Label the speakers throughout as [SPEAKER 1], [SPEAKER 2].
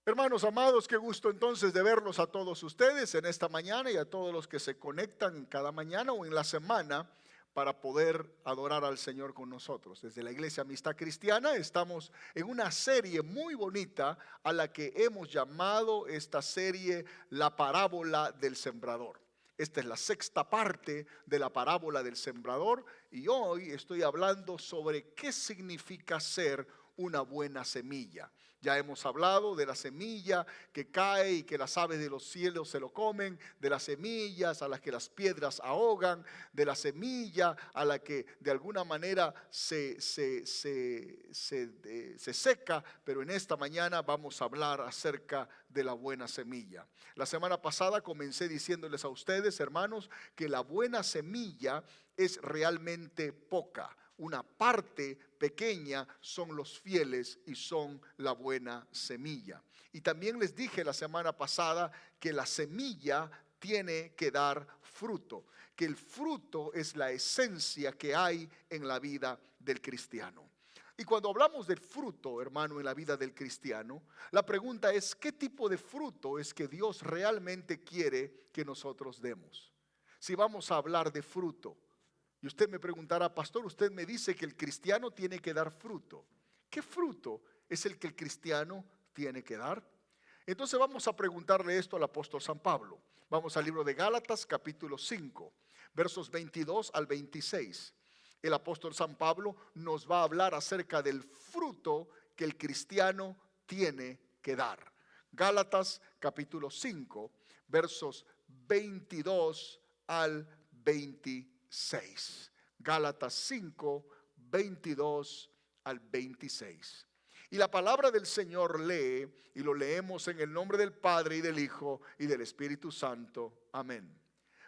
[SPEAKER 1] Hermanos amados, qué gusto entonces de verlos a todos ustedes en esta mañana y a todos los que se conectan cada mañana o en la semana para poder adorar al Señor con nosotros. Desde la Iglesia Amistad Cristiana estamos en una serie muy bonita a la que hemos llamado esta serie La Parábola del Sembrador. Esta es la sexta parte de la parábola del sembrador y hoy estoy hablando sobre qué significa ser una buena semilla. Ya hemos hablado de la semilla que cae y que las aves de los cielos se lo comen, de las semillas a las que las piedras ahogan, de la semilla a la que de alguna manera se seca, pero en esta mañana vamos a hablar acerca de la buena semilla. La semana pasada comencé diciéndoles a ustedes, hermanos, que la buena semilla es realmente poca. Una parte pequeña son los fieles y son la buena semilla. Y también les dije la semana pasada que la semilla tiene que dar fruto, que el fruto es la esencia que hay en la vida del cristiano. Y cuando hablamos del fruto, hermano, en la vida del cristiano, la pregunta es, ¿qué tipo de fruto es que Dios realmente quiere que nosotros demos? Si vamos a hablar de fruto, y usted me preguntará, pastor, usted me dice que el cristiano tiene que dar fruto. ¿Qué fruto es el que el cristiano tiene que dar? Entonces vamos a preguntarle esto al apóstol San Pablo. Vamos al libro de Gálatas, capítulo 5, versos 22 al 26. El apóstol San Pablo nos va a hablar acerca del fruto que el cristiano tiene que dar. Gálatas, capítulo 5, versos 22 al 26. Gálatas 5, 22 al 26. Y la palabra del Señor lee, y lo leemos en el nombre del Padre y del Hijo y del Espíritu Santo. Amén.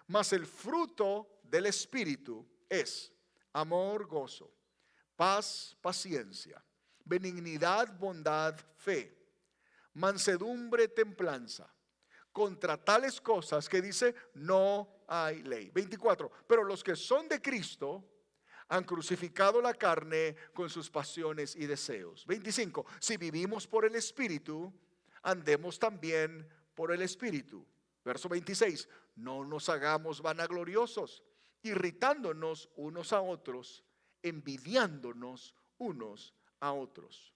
[SPEAKER 1] Mas el fruto del Espíritu es amor, gozo, paz, paciencia, benignidad, bondad, fe, mansedumbre, templanza. Contra tales cosas que dice, no hay ley. 24. Pero los que son de Cristo han crucificado la carne con sus pasiones y deseos. 25. Si vivimos por el Espíritu, andemos también por el Espíritu. Verso 26. No nos hagamos vanagloriosos, irritándonos unos a otros, envidiándonos unos a otros.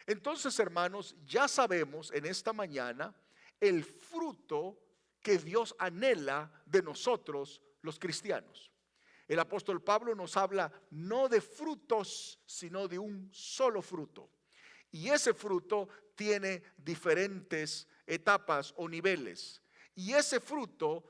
[SPEAKER 1] Entonces, hermanos, ya sabemos en esta mañana el fruto que Dios anhela de nosotros los cristianos. El apóstol Pablo nos habla no de frutos, sino de un solo fruto. Y ese fruto tiene diferentes etapas o niveles. Y ese fruto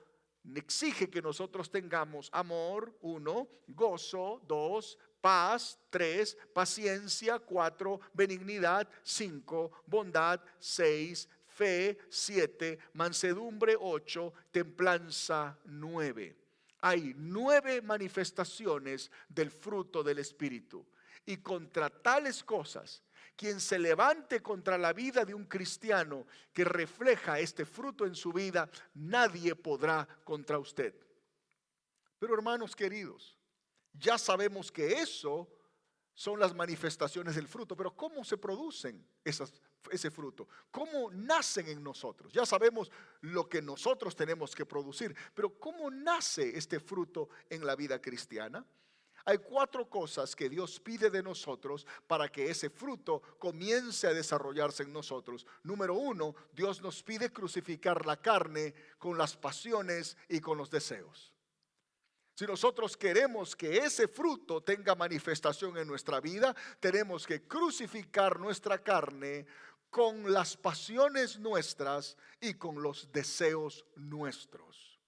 [SPEAKER 1] exige que nosotros tengamos amor, 1, gozo, 2, paz, 3, paciencia, 4, benignidad, 5, bondad, 6, fe, 7, mansedumbre, 8, templanza, 9. Hay 9 manifestaciones del fruto del Espíritu. Y contra tales cosas, quien se levante contra la vida de un cristiano que refleja este fruto en su vida, nadie podrá contra usted. Pero hermanos queridos, ya sabemos que eso son las manifestaciones del fruto, pero ¿cómo se producen ese fruto? ¿Cómo nacen en nosotros? Ya sabemos lo que nosotros tenemos que producir, pero ¿cómo nace este fruto en la vida cristiana? Hay 4 cosas que Dios pide de nosotros para que ese fruto comience a desarrollarse en nosotros. Número 1, Dios nos pide crucificar la carne con las pasiones y con los deseos. Si nosotros queremos que ese fruto tenga manifestación en nuestra vida, tenemos que crucificar nuestra carne con las pasiones nuestras y con los deseos nuestros.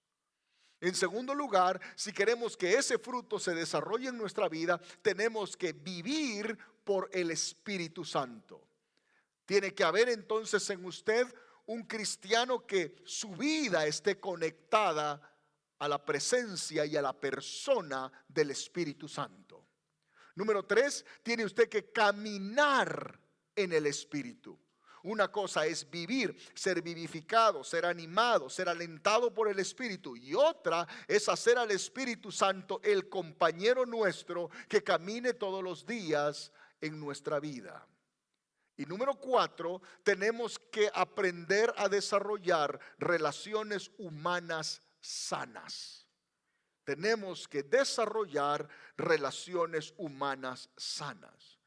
[SPEAKER 1] En segundo lugar, si queremos que ese fruto se desarrolle en nuestra vida, tenemos que vivir por el Espíritu Santo. Tiene que haber entonces en usted un cristiano que su vida esté conectada a la presencia y a la persona del Espíritu Santo. Número 3, tiene usted que caminar en el Espíritu. Una cosa es vivir, ser vivificado, ser animado, ser alentado por el Espíritu. Y otra es hacer al Espíritu Santo el compañero nuestro que camine todos los días en nuestra vida. Y número 4, tenemos que aprender a desarrollar relaciones humanas sanas. Tenemos que desarrollar relaciones humanas sanas.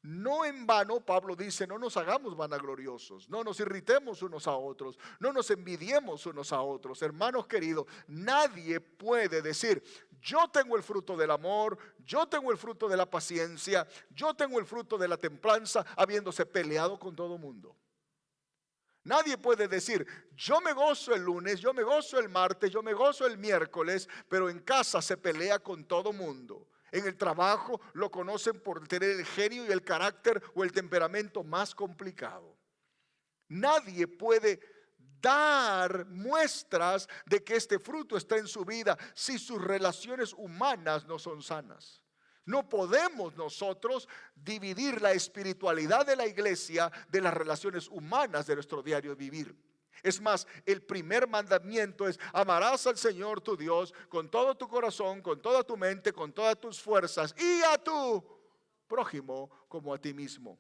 [SPEAKER 1] No en vano Pablo dice, no nos hagamos vanagloriosos, no nos irritemos unos a otros, no nos envidiemos unos a otros. Hermanos queridos, nadie puede decir, yo tengo el fruto del amor, yo tengo el fruto de la paciencia, yo tengo el fruto de la templanza, habiéndose peleado con todo mundo. Nadie puede decir, yo me gozo el lunes, yo me gozo el martes, yo me gozo el miércoles, pero en casa se pelea con todo mundo. En el trabajo lo conocen por tener el genio y el carácter o el temperamento más complicado. Nadie puede dar muestras de que este fruto está en su vida si sus relaciones humanas no son sanas. No podemos nosotros dividir la espiritualidad de la iglesia de las relaciones humanas de nuestro diario vivir. Es más, el primer mandamiento es: amarás al Señor tu Dios con todo tu corazón, con toda tu mente, con todas tus fuerzas, y a tu prójimo como a ti mismo.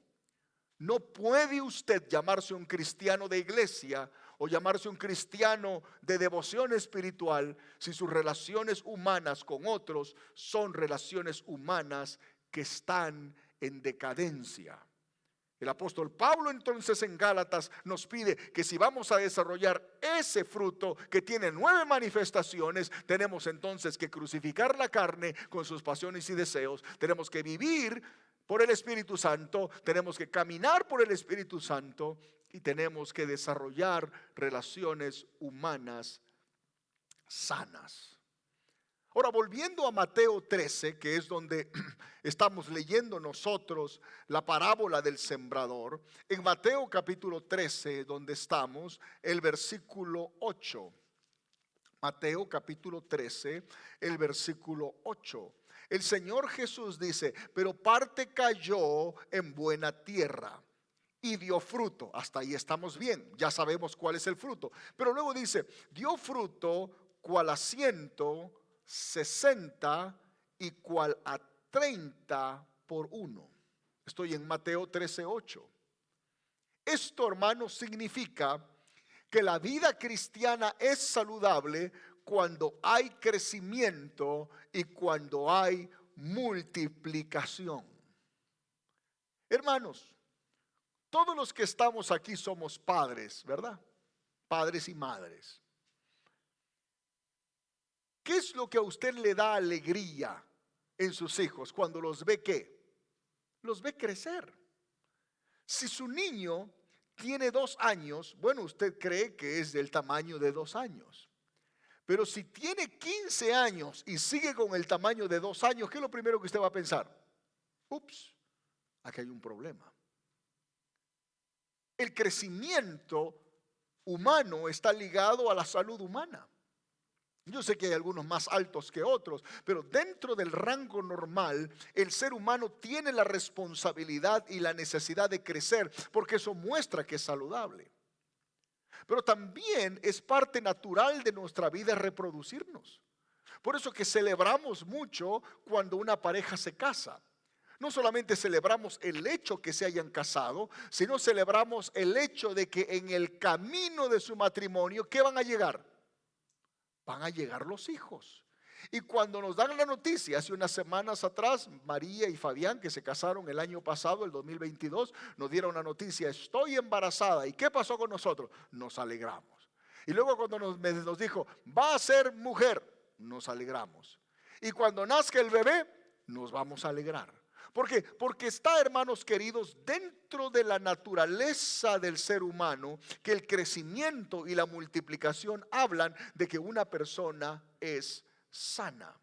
[SPEAKER 1] No puede usted llamarse un cristiano de iglesia o llamarse un cristiano de devoción espiritual si sus relaciones humanas con otros son relaciones humanas que están en decadencia. El apóstol Pablo entonces en Gálatas nos pide que si vamos a desarrollar ese fruto que tiene 9 manifestaciones, tenemos entonces que crucificar la carne con sus pasiones y deseos. Tenemos que vivir por el Espíritu Santo, tenemos que caminar por el Espíritu Santo y tenemos que desarrollar relaciones humanas sanas. Ahora, volviendo a Mateo 13, que es donde estamos leyendo nosotros la parábola del sembrador, en Mateo capítulo 13, donde estamos, el versículo 8. Mateo capítulo 13, el versículo 8. El Señor Jesús dice, pero parte cayó en buena tierra y dio fruto. Hasta ahí estamos bien, ya sabemos cuál es el fruto. Pero luego dice, dio fruto cual a 100, 60 y cual a 30 por uno. Estoy en Mateo 13:8. Esto, hermanos, significa que la vida cristiana es saludable cuando hay crecimiento y cuando hay multiplicación. Hermanos, todos los que estamos aquí somos padres, ¿verdad? Padres y madres. ¿Qué es lo que a usted le da alegría en sus hijos cuando los ve qué? Los ve crecer. Si su niño tiene 2 años, bueno, usted cree que es del tamaño de 2 años. Pero si tiene 15 años y sigue con el tamaño de 2 años, ¿qué es lo primero que usted va a pensar? Ups, aquí hay un problema. El crecimiento humano está ligado a la salud humana. Yo sé que hay algunos más altos que otros, pero dentro del rango normal, el ser humano tiene la responsabilidad y la necesidad de crecer, porque eso muestra que es saludable. Pero también es parte natural de nuestra vida reproducirnos. Por eso que celebramos mucho cuando una pareja se casa. No solamente celebramos el hecho que se hayan casado, sino celebramos el hecho de que en el camino de su matrimonio, ¿qué van a llegar? Van a llegar los hijos. Y cuando nos dan la noticia, hace unas semanas atrás, María y Fabián, que se casaron el año pasado, el 2022, nos dieron la noticia, estoy embarazada. ¿Y qué pasó con nosotros? Nos alegramos. Y luego cuando nos dijo, va a ser mujer, nos alegramos. Y cuando nazca el bebé, nos vamos a alegrar. ¿Por qué? Porque está, hermanos queridos, dentro de la naturaleza del ser humano que el crecimiento y la multiplicación hablan de que una persona es sana.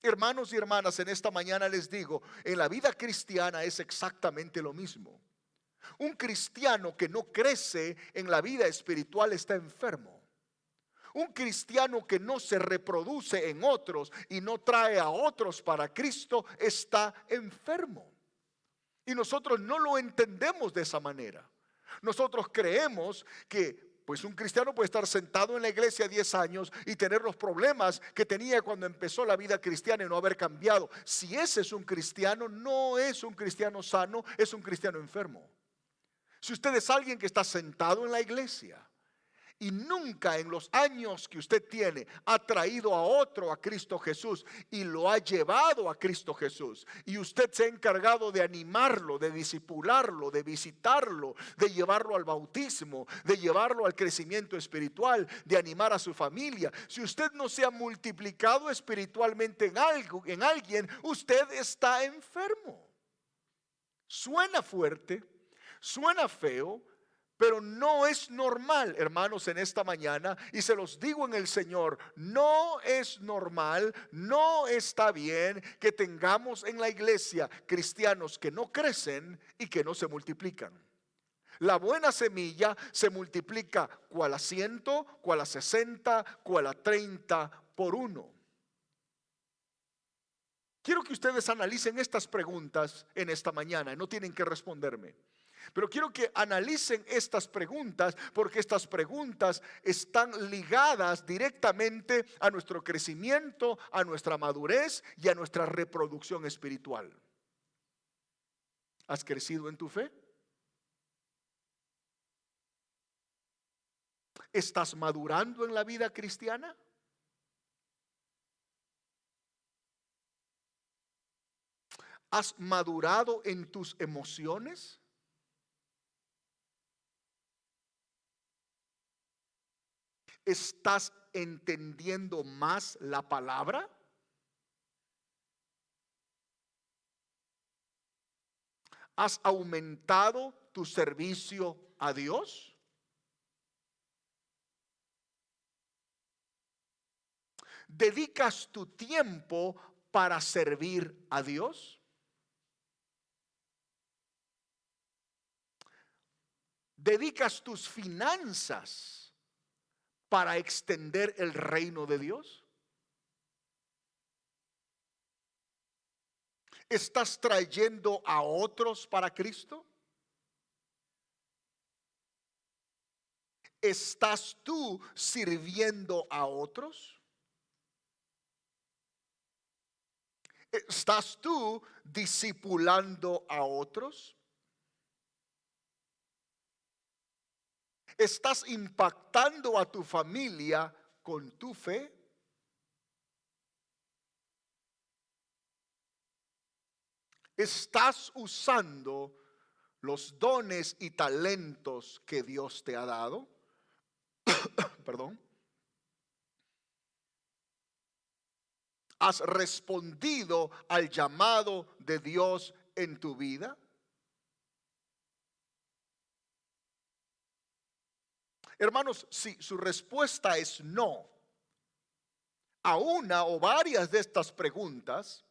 [SPEAKER 1] Hermanos y hermanas, en esta mañana les digo, en la vida cristiana es exactamente lo mismo. Un cristiano que no crece en la vida espiritual está enfermo. Un cristiano que no se reproduce en otros y no trae a otros para Cristo está enfermo. Y nosotros no lo entendemos de esa manera. Nosotros creemos que pues un cristiano puede estar sentado en la iglesia 10 años y tener los problemas que tenía cuando empezó la vida cristiana y no haber cambiado. Si ese es un cristiano, no es un cristiano sano, es un cristiano enfermo. Si usted es alguien que está sentado en la iglesia y nunca en los años que usted tiene ha traído a otro a Cristo Jesús y lo ha llevado a Cristo Jesús, y usted se ha encargado de animarlo, de disipularlo, de visitarlo, de llevarlo al bautismo, de llevarlo al crecimiento espiritual, de animar a su familia, si usted no se ha multiplicado espiritualmente en alguien, usted está enfermo. Suena fuerte, suena feo, pero no es normal, hermanos, en esta mañana, y se los digo en el Señor, no es normal, no está bien que tengamos en la iglesia cristianos que no crecen y que no se multiplican. La buena semilla se multiplica cual a 100, cual a 60, cual a 30 por uno. Quiero que ustedes analicen estas preguntas en esta mañana, no tienen que responderme. Pero quiero que analicen estas preguntas, porque estas preguntas están ligadas directamente a nuestro crecimiento, a nuestra madurez y a nuestra reproducción espiritual. ¿Has crecido en tu fe? ¿Estás madurando en la vida cristiana? ¿Has madurado en tus emociones? ¿Estás entendiendo más la palabra? ¿Has aumentado tu servicio a Dios? ¿Dedicas tu tiempo para servir a Dios? ¿Dedicas tus finanzas para extender el reino de Dios? ¿Estás trayendo a otros para Cristo? ¿Estás tú sirviendo a otros? ¿Estás tú discipulando a otros? ¿Estás impactando a tu familia con tu fe? ¿Estás usando los dones y talentos que Dios te ha dado? Perdón. ¿Has respondido al llamado de Dios en tu vida? Hermanos, si su respuesta es no a una o varias de estas preguntas,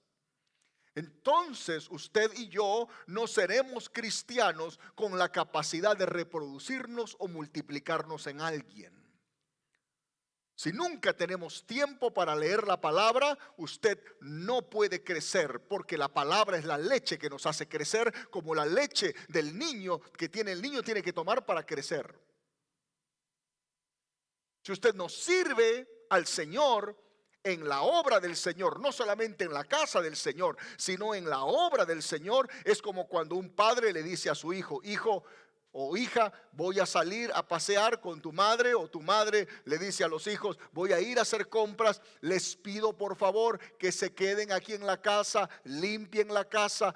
[SPEAKER 1] entonces usted y yo no seremos cristianos con la capacidad de reproducirnos o multiplicarnos en alguien. Si nunca tenemos tiempo para leer la palabra, usted no puede crecer, porque la palabra es la leche que nos hace crecer, como la leche del niño el niño tiene que tomar para crecer. Si usted no sirve al Señor en la obra del Señor, no solamente en la casa del Señor, sino en la obra del Señor, es como cuando un padre le dice a su hijo: hijo o hija, voy a salir a pasear con tu madre, o tu madre le dice a los hijos: voy a ir a hacer compras, les pido por favor que se queden aquí en la casa, limpien la casa,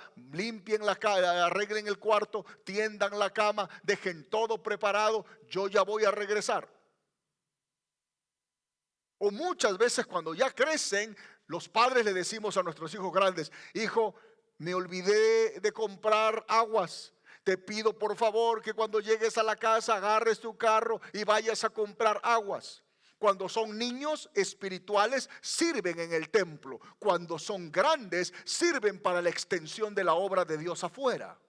[SPEAKER 1] arreglen el cuarto, tiendan la cama, dejen todo preparado, yo ya voy a regresar. O muchas veces cuando ya crecen, los padres le decimos a nuestros hijos grandes: hijo, me olvidé de comprar aguas. Te pido por favor que cuando llegues a la casa agarres tu carro y vayas a comprar aguas. Cuando son niños espirituales, sirven en el templo. Cuando son grandes, sirven para la extensión de la obra de Dios afuera.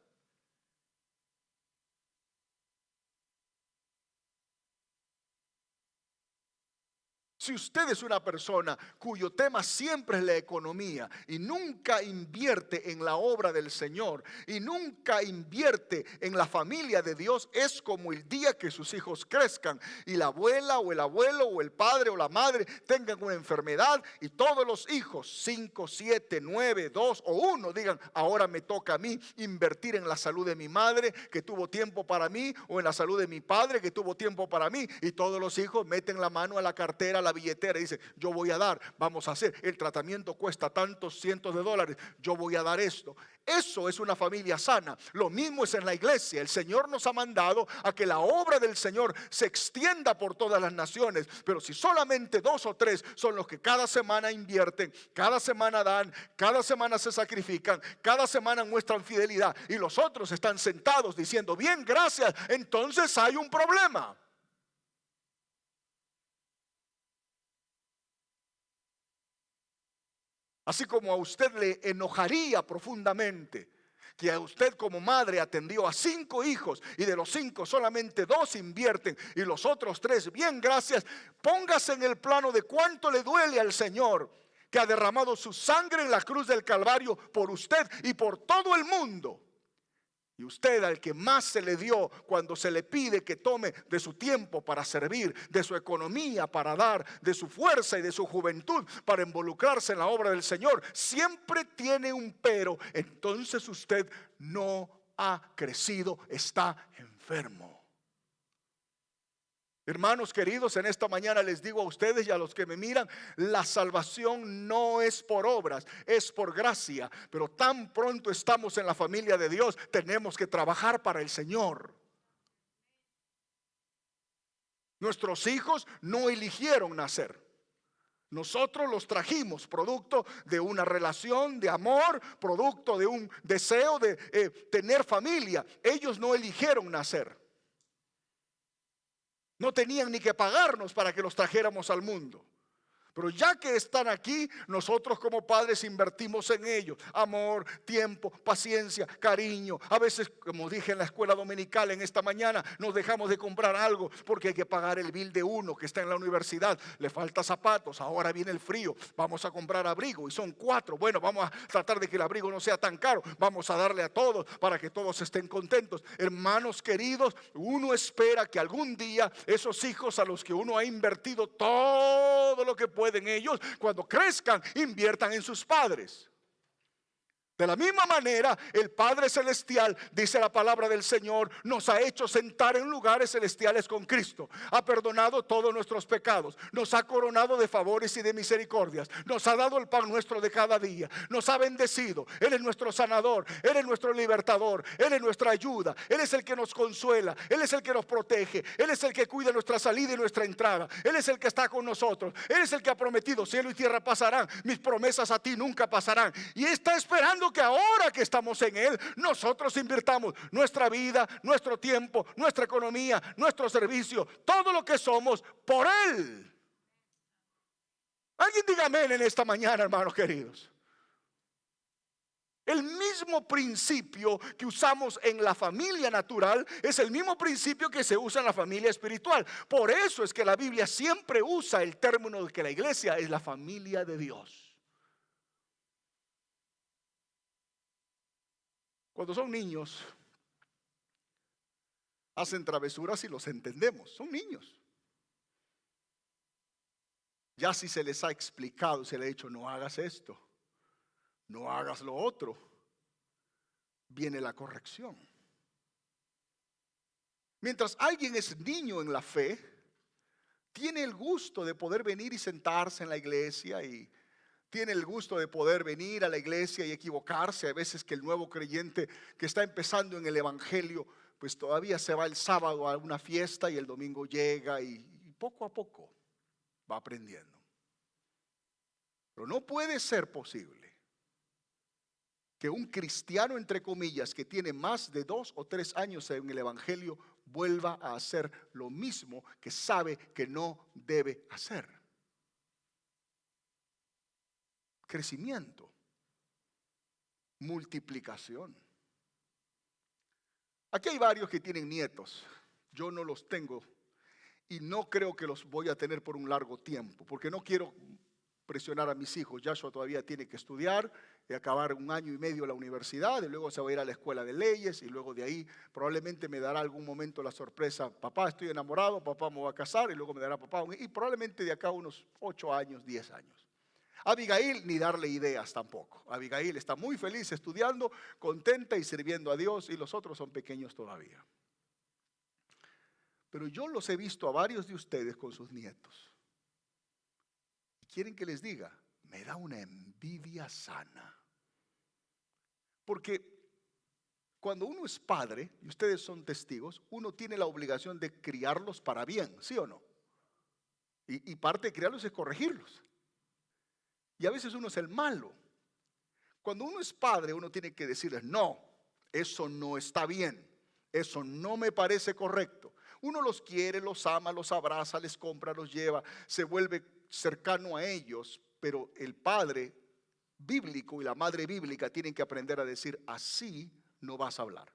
[SPEAKER 1] Si usted es una persona cuyo tema siempre es la economía y nunca invierte en la obra del Señor y nunca invierte en la familia de Dios, es como el día que sus hijos crezcan y la abuela o el abuelo o el padre o la madre tengan una enfermedad y todos los hijos, 5, 7, 9, 2 o 1, digan: ahora me toca a mí invertir en la salud de mi madre que tuvo tiempo para mí, o en la salud de mi padre que tuvo tiempo para mí. Y todos los hijos meten la mano a la cartera, a la billetera y dicen: yo voy a dar, vamos a hacer, el tratamiento cuesta tantos cientos de dólares, yo voy a dar esto. Eso es una familia sana. Lo mismo es en la iglesia. El Señor nos ha mandado a que la obra del Señor se extienda por todas las naciones, pero si solamente 2 o 3 son los que cada semana invierten, cada semana dan, cada semana se sacrifican, cada semana muestran fidelidad, y los otros están sentados diciendo: bien, gracias, entonces hay un problema. Así como a usted le enojaría profundamente que a usted como madre atendió a 5 hijos y de los 5 solamente 2 invierten y los otros 3, bien, gracias, póngase en el plano de cuánto le duele al Señor, que ha derramado su sangre en la cruz del Calvario por usted y por todo el mundo. Y usted, al que más se le dio cuando se le pide que tome de su tiempo para servir, de su economía para dar, de su fuerza y de su juventud para involucrarse en la obra del Señor, siempre tiene un pero. Entonces usted no ha crecido, está enfermo. Hermanos queridos, en esta mañana les digo a ustedes y a los que me miran: la salvación no es por obras, es por gracia. Pero tan pronto estamos en la familia de Dios, tenemos que trabajar para el Señor. Nuestros hijos no eligieron nacer. Nosotros los trajimos producto de una relación de amor, producto de un deseo de tener familia. Ellos no eligieron nacer. No tenían ni que pagarnos para que los trajéramos al mundo. Pero ya que están aquí, nosotros como padres invertimos en ellos amor, tiempo, paciencia, cariño. A veces, como dije en la escuela dominical en esta mañana, nos dejamos de comprar algo porque hay que pagar el bill de uno que está en la universidad. Le falta zapatos, ahora viene el frío, vamos a comprar abrigo y son 4. Bueno, vamos a tratar de que el abrigo no sea tan caro. Vamos a darle a todos para que todos estén contentos. Hermanos queridos, uno espera que algún día esos hijos a los que uno ha invertido todo lo que pueden ellos, cuando crezcan, inviertan en sus padres. De la misma manera, el Padre Celestial, dice la palabra del Señor, nos ha hecho sentar en lugares celestiales con Cristo. Ha perdonado todos nuestros pecados, nos ha coronado de favores y de misericordias, nos ha dado el pan nuestro de cada día, nos ha bendecido. Él es nuestro sanador, Él es nuestro libertador, Él es nuestra ayuda, Él es el que nos consuela, Él es el que nos protege, Él es el que cuida nuestra salida y nuestra entrada, Él es el que está con nosotros, Él es el que ha prometido: cielo y tierra pasarán, mis promesas a ti nunca pasarán. Y está esperando que ahora que estamos en Él, nosotros invirtamos nuestra vida, nuestro tiempo, nuestra economía, nuestro servicio, todo lo que somos por Él. Alguien diga amén en esta mañana, hermanos queridos. El mismo principio que usamos en la familia natural es el mismo principio que se usa en la familia espiritual. Por eso es que la Biblia siempre usa el término de que la iglesia es la familia de Dios. Cuando son niños, hacen travesuras y los entendemos, son niños. Ya si se les ha explicado, se les ha dicho: no hagas esto, no hagas lo otro, viene la corrección. Mientras alguien es niño en la fe, tiene el gusto de poder venir y sentarse en la iglesia, y tiene el gusto de poder venir a la iglesia y equivocarse. A veces que el nuevo creyente que está empezando en el evangelio, pues todavía se va el sábado a una fiesta y el domingo llega y poco a poco va aprendiendo. Pero no puede ser posible que un cristiano, entre comillas, que tiene más de 2 o 3 años en el evangelio, vuelva a hacer lo mismo que sabe que no debe hacer. Crecimiento, multiplicación. Aquí hay varios que tienen nietos, yo no los tengo, y no creo que los voy a tener por un largo tiempo, porque no quiero presionar a mis hijos. Joshua todavía tiene que estudiar y acabar 1 año y medio la universidad, y luego se va a ir a la escuela de leyes, y luego de ahí probablemente me dará algún momento la sorpresa: papá, estoy enamorado, papá, me voy a casar, y luego me dará papá, y probablemente de acá unos 8 años, 10 años. Abigail, ni darle ideas tampoco. Abigail está muy feliz estudiando, contenta y sirviendo a Dios, y los otros son pequeños todavía. Pero yo los he visto a varios de ustedes con sus nietos. ¿Quieren que les diga? Me da una envidia sana. Porque cuando uno es padre, y ustedes son testigos, uno tiene la obligación de criarlos para bien, ¿sí o no? Y parte de criarlos es corregirlos. Y a veces uno es el malo. Cuando uno es padre, uno tiene que decirles: no, eso no está bien, eso no me parece correcto. Uno los quiere, los ama, los abraza, les compra, los lleva, se vuelve cercano a ellos, pero el padre bíblico y la madre bíblica tienen que aprender a decir: así no vas a hablar,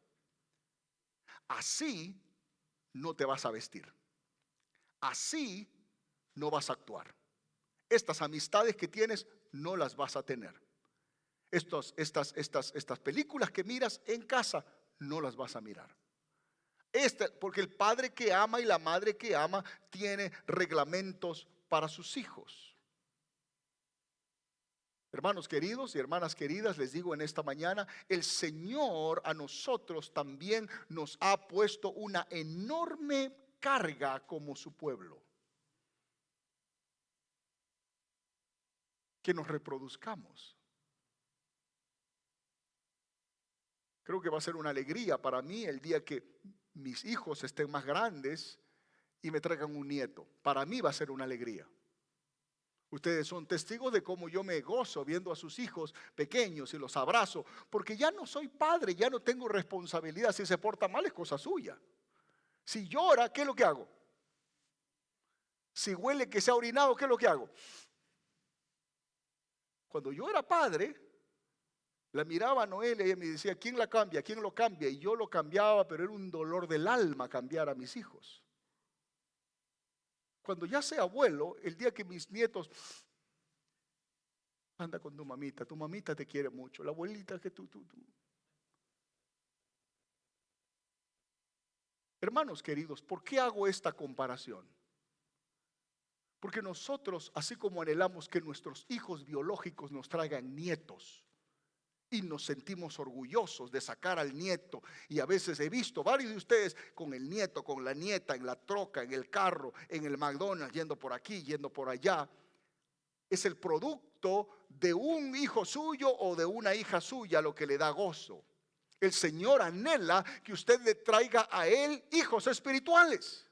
[SPEAKER 1] así no te vas a vestir, así no vas a actuar. Estas amistades que tienes no las vas a tener. Estas películas que miras en casa no las vas a mirar. Porque el padre que ama y la madre que ama tiene reglamentos para sus hijos. Hermanos queridos y hermanas queridas, les digo en esta mañana, el Señor a nosotros también nos ha puesto una enorme carga como su pueblo. Que nos reproduzcamos. Creo que va a ser una alegría para mí el día que mis hijos estén más grandes y me traigan un nieto. Para mí va a ser una alegría. Ustedes son testigos de cómo yo me gozo viendo a sus hijos pequeños y los abrazo, porque ya no soy padre, ya no tengo responsabilidad. Si se porta mal es cosa suya. Si llora, ¿qué es lo que hago? Si huele que se ha orinado, ¿qué es lo que hago? Cuando yo era padre, la miraba a Noelia y ella me decía: ¿quién la cambia? ¿Quién lo cambia? Y yo lo cambiaba, pero era un dolor del alma cambiar a mis hijos. Cuando ya sea abuelo, el día que mis nietos: anda con tu mamita te quiere mucho, la abuelita que tú. Hermanos queridos, ¿por qué hago esta comparación? Porque nosotros, así como anhelamos que nuestros hijos biológicos nos traigan nietos, y nos sentimos orgullosos de sacar al nieto, y a veces he visto varios de ustedes con el nieto, con la nieta, en la troca, en el carro, en el McDonald's, yendo por aquí, yendo por allá. Es el producto de un hijo suyo o de una hija suya lo que le da gozo. El Señor anhela que usted le traiga a Él hijos espirituales.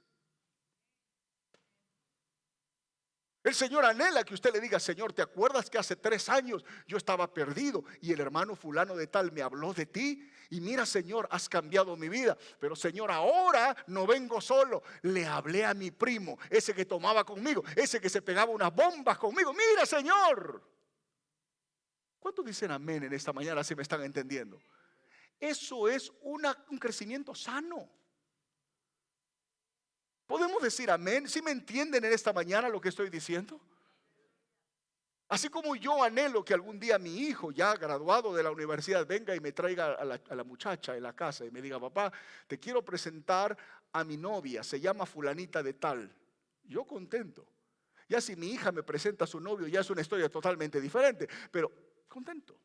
[SPEAKER 1] El Señor anhela que usted le diga: Señor, ¿te acuerdas que hace 3 años yo estaba perdido y el hermano fulano de tal me habló de ti? Y mira, Señor, has cambiado mi vida. Pero Señor, ahora no vengo solo. Le hablé a mi primo, ese que tomaba conmigo, ese que se pegaba unas bombas conmigo. Mira, Señor. ¿Cuántos dicen amén en esta mañana, si me están entendiendo? Eso es un crecimiento sano. ¿Podemos decir amén? ¿Sí me entienden en esta mañana lo que estoy diciendo? Así como yo anhelo que algún día mi hijo, ya graduado de la universidad, venga y me traiga a la muchacha en la casa y me diga: papá, te quiero presentar a mi novia, se llama fulanita de tal. Yo contento. Ya si mi hija me presenta a su novio, ya es una historia totalmente diferente, pero contento.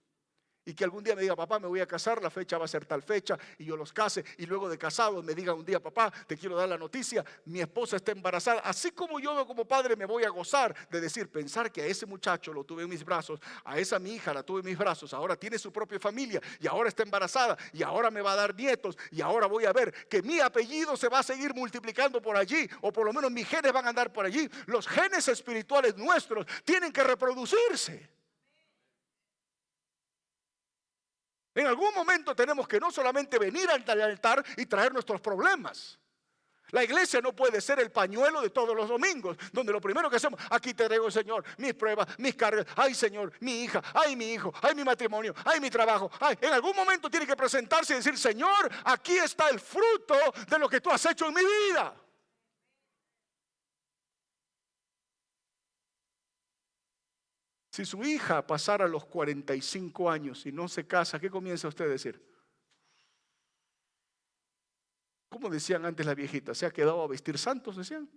[SPEAKER 1] Y que algún día me diga: papá, me voy a casar, la fecha va a ser tal fecha, y yo los case, y luego de casados me diga un día: papá, te quiero dar la noticia, mi esposa está embarazada. Así como yo como padre me voy a gozar de decir, pensar que a ese muchacho lo tuve en mis brazos, a esa mi hija la tuve en mis brazos, ahora tiene su propia familia, y ahora está embarazada, y ahora me va a dar nietos, y ahora voy a ver que mi apellido se va a seguir multiplicando por allí, o por lo menos mis genes van a andar por allí. Los genes espirituales nuestros tienen que reproducirse. En algún momento tenemos que no solamente venir al altar y traer nuestros problemas. La iglesia no puede ser el pañuelo de todos los domingos, donde lo primero que hacemos: aquí te traigo, Señor, mis pruebas, mis cargas. Ay, Señor, mi hija, ay, mi hijo, ay, mi matrimonio, ay, mi trabajo. Ay, en algún momento tiene que presentarse y decir: Señor, aquí está el fruto de lo que tú has hecho en mi vida. Si su hija pasara los 45 años y no se casa, ¿qué comienza usted a decir? ¿Cómo decían antes las viejitas? ¿Se ha quedado a vestir santos? Decían.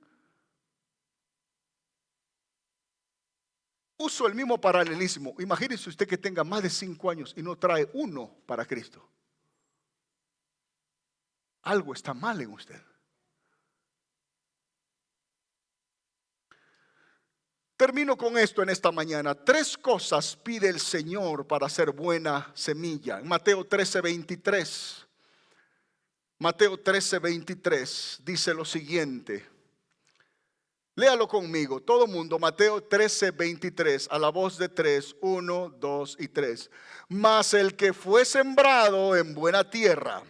[SPEAKER 1] Uso el mismo paralelismo. Imagínese usted que tenga más de 5 años y no trae uno para Cristo. Algo está mal en usted. Termino con esto en esta mañana. 3 cosas pide el Señor para hacer buena semilla. En Mateo 13:23. Mateo 13:23 dice lo siguiente. Léalo conmigo, todo mundo. Mateo 13:23, a la voz de 3, 1, 2 y 3. Mas el que fue sembrado en buena tierra,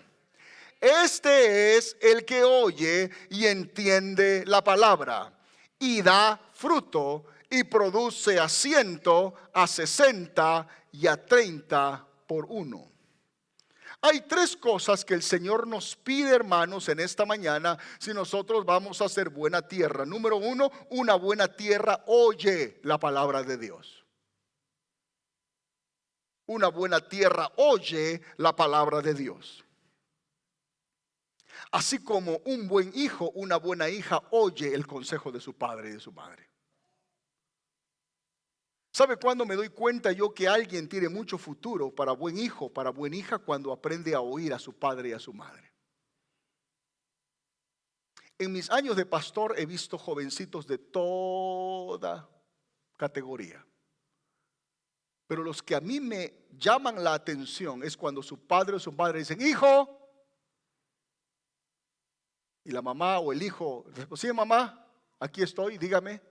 [SPEAKER 1] este es el que oye y entiende la palabra y da fruto y produce a 100, a 60 y a 30 por uno. Hay 3 cosas que el Señor nos pide, hermanos, en esta mañana si nosotros vamos a hacer buena tierra. Número 1, una buena tierra oye la palabra de Dios. Una buena tierra oye la palabra de Dios. Así como un buen hijo, una buena hija oye el consejo de su padre y de su madre. ¿Sabe cuándo me doy cuenta yo que alguien tiene mucho futuro para buen hijo, para buena hija? Cuando aprende a oír a su padre y a su madre. En mis años de pastor he visto jovencitos de toda categoría. Pero los que a mí me llaman la atención es cuando su padre o su madre dicen, hijo. Y la mamá o el hijo responde, sí mamá, aquí estoy, dígame.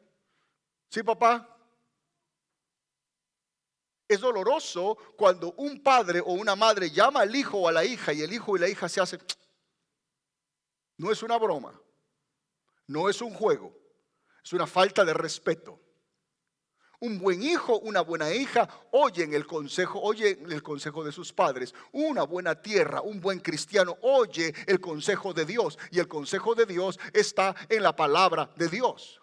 [SPEAKER 1] Sí papá. Es doloroso cuando un padre o una madre llama al hijo o a la hija y el hijo y la hija se hacen. No es una broma, no es un juego, es una falta de respeto. Un buen hijo, una buena hija oyen el consejo de sus padres. Una buena tierra, un buen cristiano oye el consejo de Dios, y el consejo de Dios está en la palabra de Dios.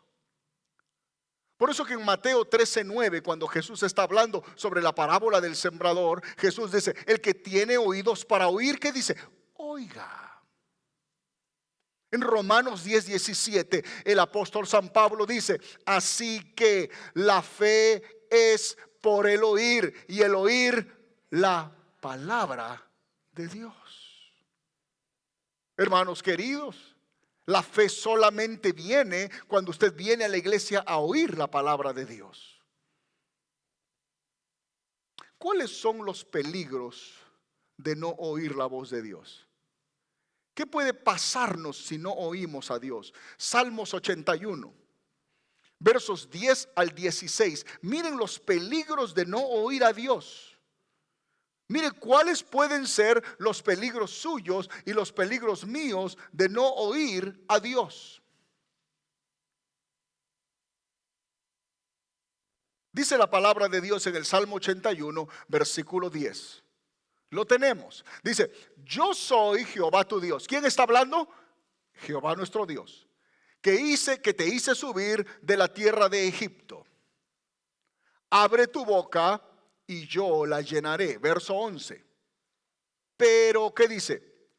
[SPEAKER 1] Por eso que en Mateo 13:9, cuando Jesús está hablando sobre la parábola del sembrador, Jesús dice, el que tiene oídos para oír, ¿qué dice? Oiga. En Romanos 10:17, el apóstol San Pablo dice, así que la fe es por el oír y el oír la palabra de Dios. Hermanos queridos, la fe solamente viene cuando usted viene a la iglesia a oír la palabra de Dios. ¿Cuáles son los peligros de no oír la voz de Dios? ¿Qué puede pasarnos si no oímos a Dios? Salmos 81, versos 10 al 16. Miren los peligros de no oír a Dios. Mire cuáles pueden ser los peligros suyos y los peligros míos de no oír a Dios. Dice la palabra de Dios en el Salmo 81, versículo 10. Lo tenemos. Dice, yo soy Jehová tu Dios. ¿Quién está hablando? Jehová nuestro Dios. Que te hice subir de la tierra de Egipto. Abre tu boca y yo la llenaré. Verso 11. Pero, ¿qué dice?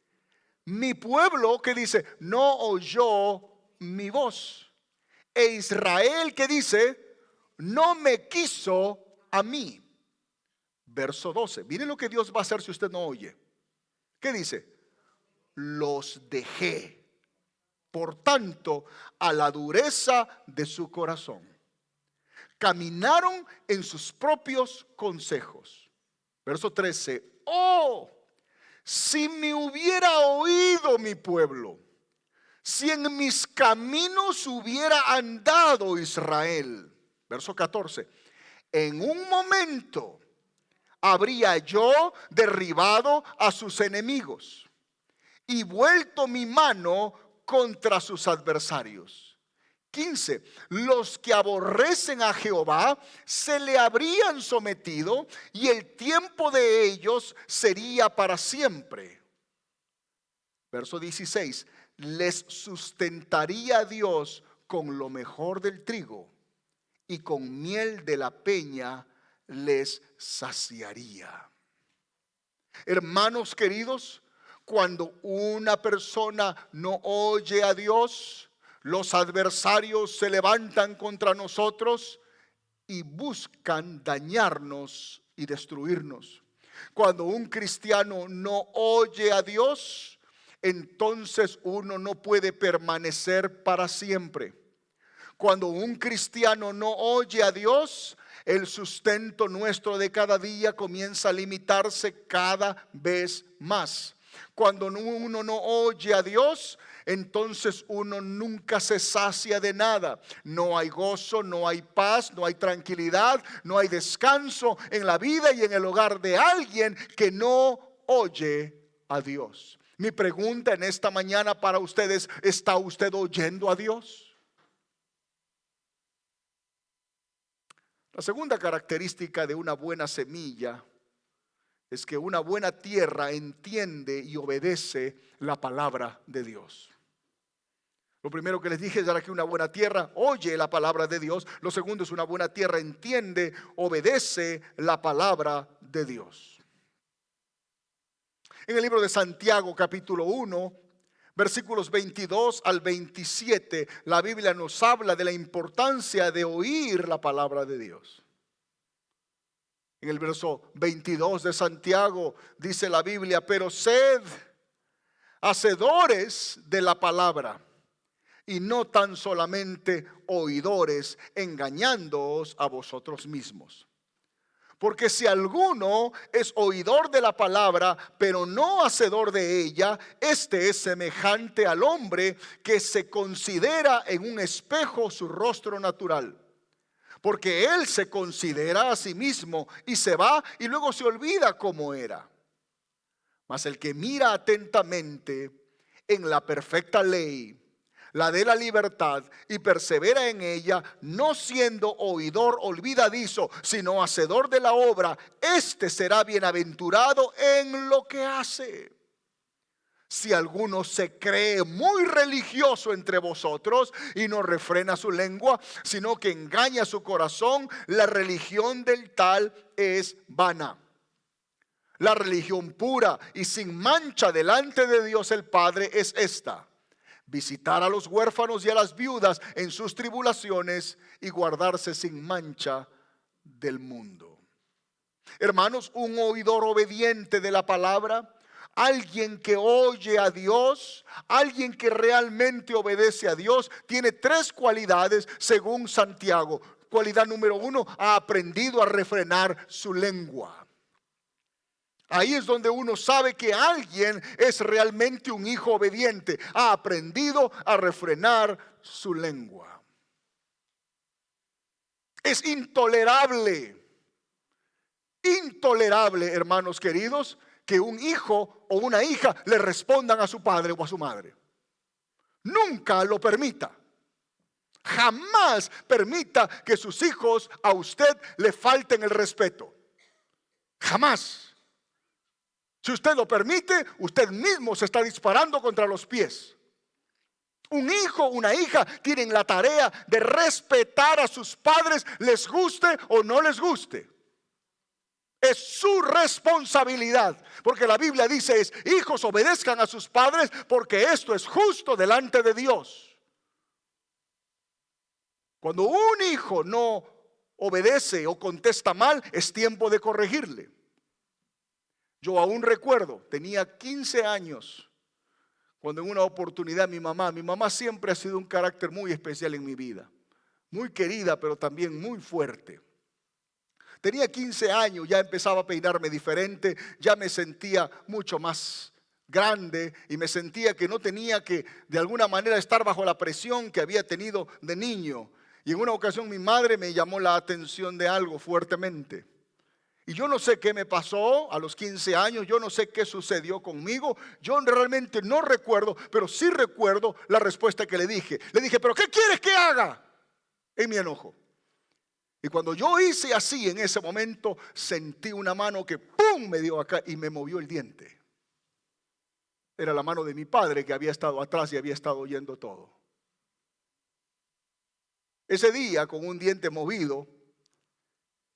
[SPEAKER 1] Mi pueblo, ¿qué dice? No oyó mi voz. E Israel, ¿qué dice? No me quiso a mí. Verso 12. Miren lo que Dios va a hacer si usted no oye. ¿Qué dice? Los dejé, por tanto, a la dureza de su corazón. Caminaron en sus propios consejos. Verso 13. Oh, si me hubiera oído mi pueblo, si en mis caminos hubiera andado Israel. Verso 14. En un momento habría yo derribado a sus enemigos y vuelto mi mano contra sus adversarios. 15. Los que aborrecen a Jehová se le habrían sometido y el tiempo de ellos sería para siempre. Verso 16. Les sustentaría Dios con lo mejor del trigo y con miel de la peña les saciaría. Hermanos queridos, cuando una persona no oye a Dios, los adversarios se levantan contra nosotros y buscan dañarnos y destruirnos. Cuando un cristiano no oye a Dios, entonces uno no puede permanecer para siempre. Cuando un cristiano no oye a Dios, el sustento nuestro de cada día comienza a limitarse cada vez más. Cuando uno no oye a Dios, entonces uno nunca se sacia de nada. No hay gozo, no hay paz, no hay tranquilidad, no hay descanso en la vida y en el hogar de alguien que no oye a Dios. Mi pregunta en esta mañana para ustedes: ¿está usted oyendo a Dios? La segunda característica de una buena semilla es que una buena tierra entiende y obedece la palabra de Dios. Lo primero que les dije era que una buena tierra oye la palabra de Dios. Lo segundo es una buena tierra entiende, obedece la palabra de Dios. En el libro de Santiago, capítulo 1, versículos 22 al 27, la Biblia nos habla de la importancia de oír la palabra de Dios. En el verso 22 de Santiago dice la Biblia: pero sed hacedores de la palabra y no tan solamente oidores, engañándoos a vosotros mismos. Porque si alguno es oidor de la palabra, pero no hacedor de ella, este es semejante al hombre que se considera en un espejo su rostro natural. Porque él se considera a sí mismo y se va y luego se olvida cómo era. Mas el que mira atentamente en la perfecta ley, la de la libertad, y persevera en ella, no siendo oidor olvidadizo, sino hacedor de la obra, este será bienaventurado en lo que hace. Si alguno se cree muy religioso entre vosotros y no refrena su lengua, sino que engaña su corazón, la religión del tal es vana. La religión pura y sin mancha delante de Dios el Padre es esta: visitar a los huérfanos y a las viudas en sus tribulaciones y guardarse sin mancha del mundo. Hermanos, un oidor obediente de la palabra, alguien que oye a Dios, alguien que realmente obedece a Dios, tiene tres cualidades según Santiago. Cualidad número 1: ha aprendido a refrenar su lengua. Ahí es donde uno sabe que alguien es realmente un hijo obediente. Ha aprendido a refrenar su lengua. Es intolerable, hermanos queridos, que un hijo o una hija le respondan a su padre o a su madre. Nunca lo permita. Jamás permita que sus hijos a usted le falten el respeto. Jamás. Si usted lo permite, usted mismo se está disparando contra los pies. Un hijo, una hija tienen la tarea de respetar a sus padres, les guste o no les guste. Es su responsabilidad, porque la Biblia dice: hijos, obedezcan a sus padres, porque esto es justo delante de Dios. Cuando un hijo no obedece o contesta mal, es tiempo de corregirle. Yo aún recuerdo, tenía 15 años, cuando en una oportunidad mi mamá siempre ha sido un carácter muy especial en mi vida. Muy querida, pero también muy fuerte. Tenía 15 años, ya empezaba a peinarme diferente, ya me sentía mucho más grande y me sentía que no tenía que de alguna manera estar bajo la presión que había tenido de niño. Y en una ocasión mi madre me llamó la atención de algo fuertemente. Y yo no sé qué me pasó a los 15 años, yo no sé qué sucedió conmigo, yo realmente no recuerdo, pero sí recuerdo la respuesta que le dije. Le dije: ¿pero qué quieres que haga? En mi enojo. Y cuando yo hice así, en ese momento sentí una mano que ¡pum! Me dio acá y me movió el diente. Era la mano de mi padre, que había estado atrás y había estado oyendo todo. Ese día, con un diente movido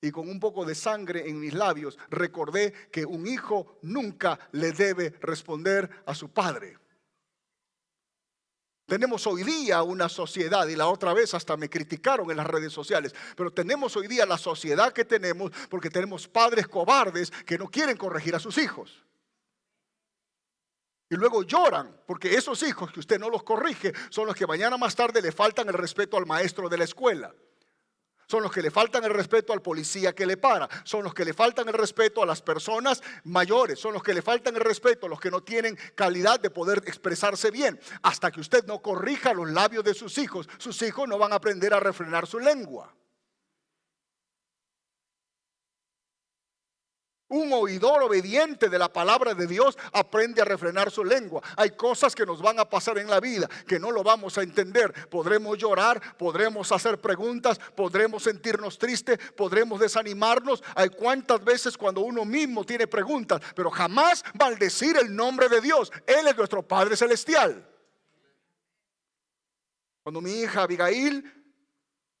[SPEAKER 1] y con un poco de sangre en mis labios, recordé que un hijo nunca le debe responder a su padre. Tenemos hoy día una sociedad, y la otra vez hasta me criticaron en las redes sociales, pero tenemos hoy día la sociedad que tenemos porque tenemos padres cobardes que no quieren corregir a sus hijos. Y luego lloran porque esos hijos que usted no los corrige son los que mañana más tarde le faltan el respeto al maestro de la escuela. Son los que le faltan el respeto al policía que le para. Son los que le faltan el respeto a las personas mayores. Son los que le faltan el respeto a los que no tienen calidad de poder expresarse bien. Hasta que usted no corrija los labios de sus hijos no van a aprender a refrenar su lengua. Un oidor obediente de la palabra de Dios aprende a refrenar su lengua. Hay cosas que nos van a pasar en la vida que no lo vamos a entender. Podremos llorar, podremos hacer preguntas, podremos sentirnos tristes, podremos desanimarnos. Hay cuantas veces cuando uno mismo tiene preguntas, pero jamás maldecir el nombre de Dios. Él es nuestro Padre Celestial. Cuando mi hija Abigail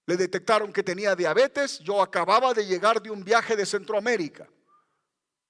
[SPEAKER 1] le detectaron que tenía diabetes, yo acababa de llegar de un viaje de Centroamérica.